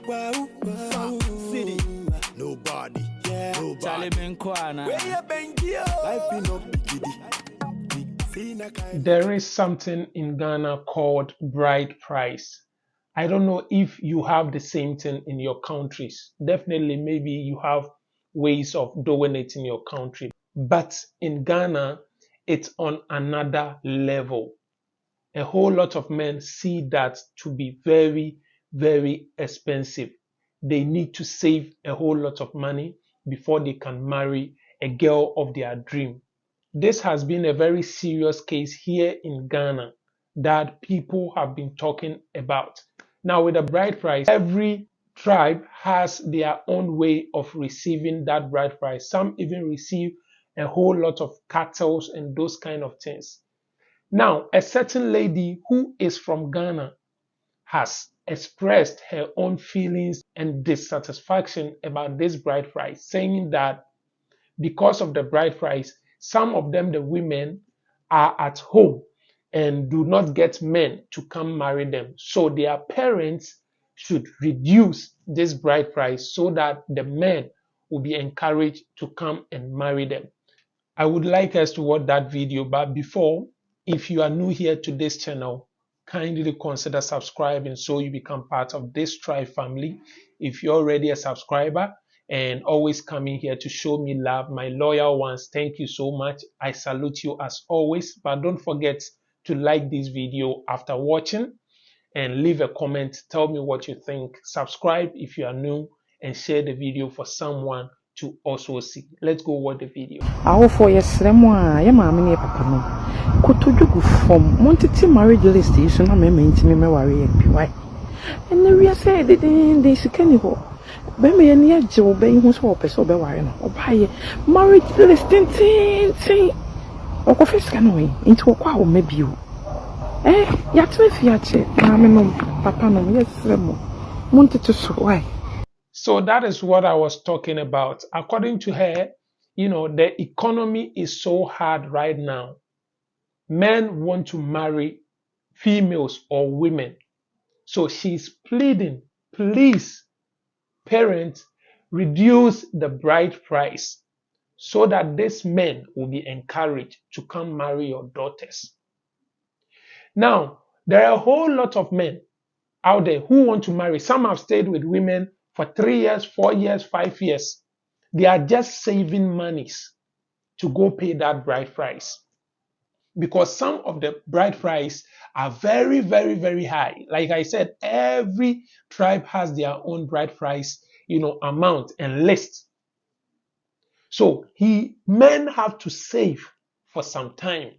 Wow, wow. City. Nobody. Yeah. Nobody. Charlie Menkwana. Where you been, life in up bikidi. There is something in Ghana called bride price. I don't know if you have the same thing in your countries. Definitely, maybe you have ways of doing it in your country. But in Ghana, it's on another level. A whole lot of men see that to be very, very expensive. They need to save a whole lot of money before they can marry a girl of their dream. This has been a very serious case here in Ghana that people have been talking about. Now, with the bride price, every tribe has their own way of receiving that bride price. Some even receive a whole lot of cattle and those kind of things. Now, a certain lady who is from Ghana has expressed her own feelings and dissatisfaction about this bride price, saying that because of the bride price, some of them, the women, are at home and do not get men to come marry them. So their parents should reduce this bride price so that the men will be encouraged to come and marry them. I would like us to watch that video, but before, if you are new here to this channel, kindly consider subscribing so you become part of this tribe family. If you're already a subscriber and always coming here to show me love, my loyal ones, thank you so much. I salute you as always, but don't forget to like this video after watching and leave a comment. Tell me what you think. Subscribe if you are new and share the video for someone to also see. Let's go watch the video. Aho for yesremo ya maame ne papa no kotojugu form montete marriage list yi so na me ntimi me ware ya bi why and we are say de sika ni ho be me ya ne agye wo be hu so opese obe ware no obaye marriage list tin okofis ka no yi nti okwa wo mabio ya tmefi ya che maame no papa no yesremo montete so why. So that is what I was talking about. According to her, the economy is so hard right now. Men want to marry females or women. So she's pleading, please, parents, reduce the bride price so that these men will be encouraged to come marry your daughters. Now, there are a whole lot of men out there who want to marry. Some have stayed with women for 3 years, 4 years, 5 years. They are just saving monies to go pay that bride price. Because some of the bride price are very, very, very high. Like I said, every tribe has their own bride price, amount and list. So men have to save for some time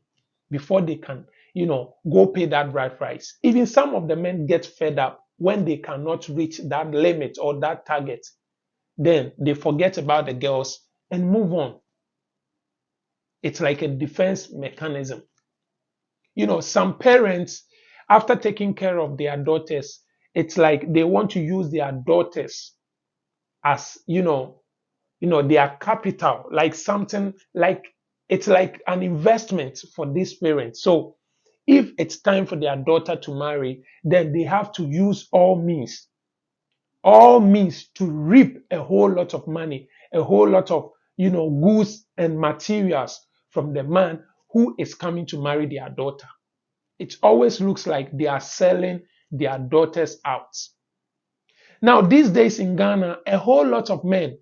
before they can, go pay that bride price. Even some of the men get fed up when they cannot reach that limit or that target. Then they forget about the girls and move on. It's like a defense mechanism. Some parents, after taking care of their daughters, it's like they want to use their daughters as, their capital, like something like it's like an investment for these parents. So if it's time for their daughter to marry, then they have to use all means to reap a whole lot of money, a whole lot of, goods and materials from the man who is coming to marry their daughter. It always looks like they are selling their daughters out. Now, these days in Ghana, a whole lot of men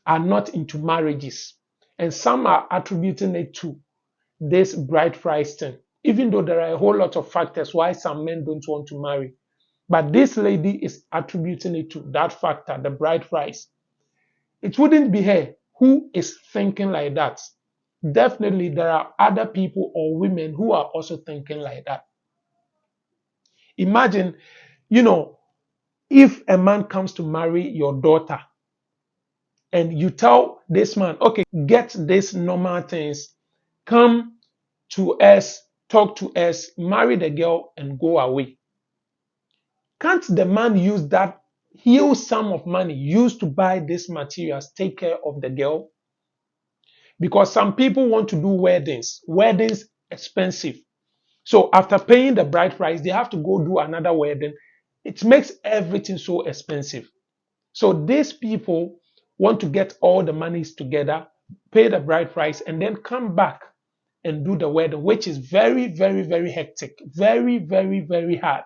are not into marriages, and some are attributing it to this bride price thing, even though there are a whole lot of factors why some men don't want to marry. But this lady is attributing it to that factor, the bride price. It wouldn't be her who is thinking like that. Definitely, there are other people or women who are also thinking like that. Imagine, if a man comes to marry your daughter and you tell this man, okay, get these normal things, come to us, talk to us, marry the girl and go away. Can't the man use that huge sum of money used to buy these materials, take care of the girl? Because some people want to do weddings. Weddings expensive. So after paying the bride price, they have to go do another wedding. It makes everything so expensive. So these people want to get all the monies together, pay the bride price, and then come back and do the wedding, which is very, very, very hectic. Very, very, very hard.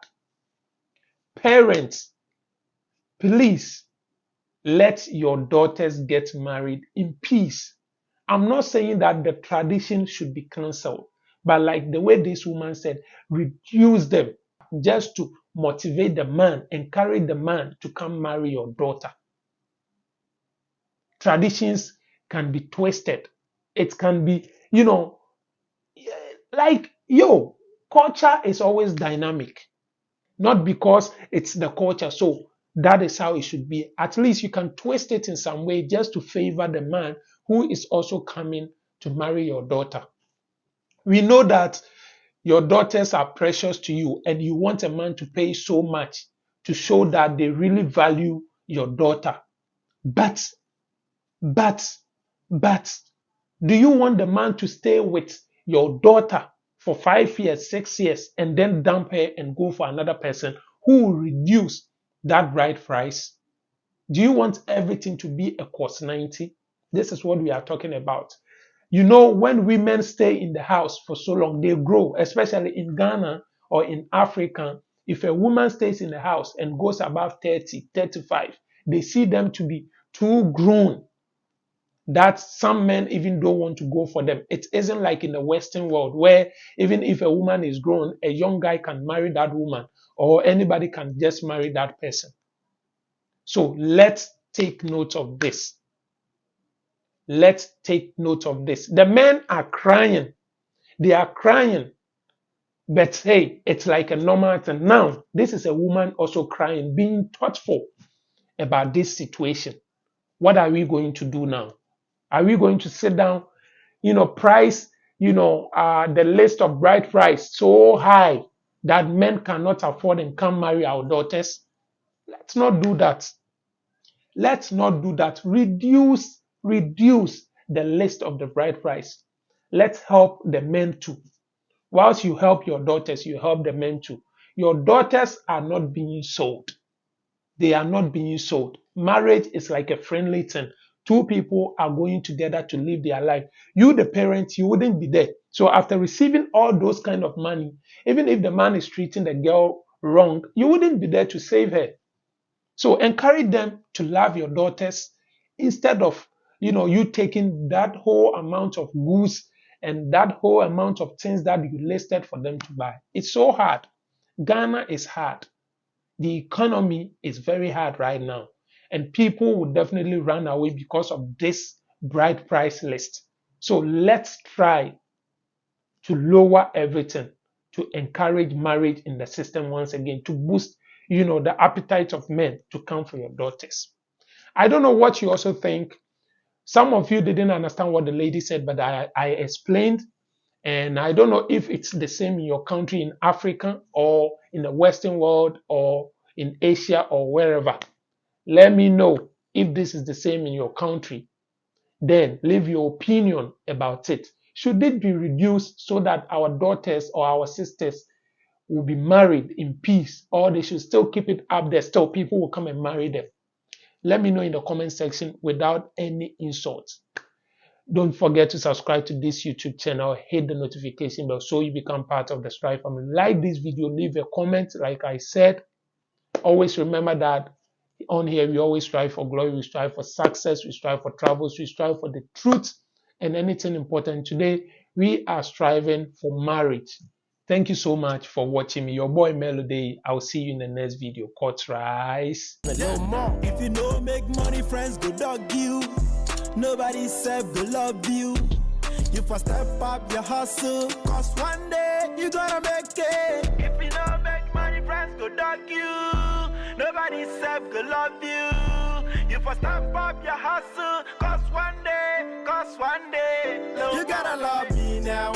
Parents, please let your daughters get married in peace. I'm not saying that the tradition should be cancelled, but like the way this woman said, reduce them just to motivate the man, encourage the man to come marry your daughter. Traditions can be twisted. It can be, culture is always dynamic, not because it's the culture. So that is how it should be. At least you can twist it in some way just to favor the man who is also coming to marry your daughter. We know that your daughters are precious to you and you want a man to pay so much to show that they really value your daughter. But, do you want the man to stay with your daughter for 5 years, 6 years, and then dump her and go for another person who will reduce that bride price? Do you want everything to be a cost 90? This is what we are talking about. When women stay in the house for so long, they grow, especially in Ghana or in Africa. If a woman stays in the house and goes above 30, 35, they see them to be too grown, that some men even don't want to go for them. It isn't like in the Western world where even if a woman is grown, a young guy can marry that woman or anybody can just marry that person. So let's take note of this. Let's take note of this. The men are crying. They are crying. But hey, it's like a normal thing. Now, this is a woman also crying, being thoughtful about this situation. What are we going to do now? Are we going to sit down, price, the list of bride price so high that men cannot afford and can't marry our daughters? Let's not do that. Let's not do that. Reduce the list of the bride price. Let's help the men too. Whilst you help your daughters, you help the men too. Your daughters are not being sold. They are not being sold. Marriage is like a friendly thing. Two people are going together to live their life. You, the parents, you wouldn't be there. So after receiving all those kind of money, even if the man is treating the girl wrong, you wouldn't be there to save her. So encourage them to love your daughters instead of, you taking that whole amount of goods and that whole amount of things that you listed for them to buy. It's so hard. Ghana is hard. The economy is very hard right now. And people will definitely run away because of this bride price list. So let's try to lower everything, to encourage marriage in the system once again, to boost, the appetite of men to come for your daughters. I don't know what you also think. Some of you didn't understand what the lady said, but I explained. And I don't know if it's the same in your country, in Africa, or in the Western world, or in Asia, or wherever. Let me know if this is the same in your country. Then leave your opinion about it. Should it be reduced so that our daughters or our sisters will be married in peace, or they should still keep it up there, still people will come and marry them? Let me know in the comment section without any insults. Don't forget to subscribe to this YouTube channel, hit the notification bell so you become part of the Strive family. Like this video, leave a comment. Like I said, always remember that on here we always strive for glory, we strive for success, we strive for travels, we strive for the truth and anything important. Today we are striving for marriage. Thank you so much for watching me. Your boy Melody. I'll see you in the next video. Cut rice. No more. If you know make money, friends go dog you. Nobody said go love you. You first step up your hustle, cause one day you gonna make it. If you know make money, friends go dog you. Nobody said go love you. You first step up your hustle, cause one day you gotta love me now.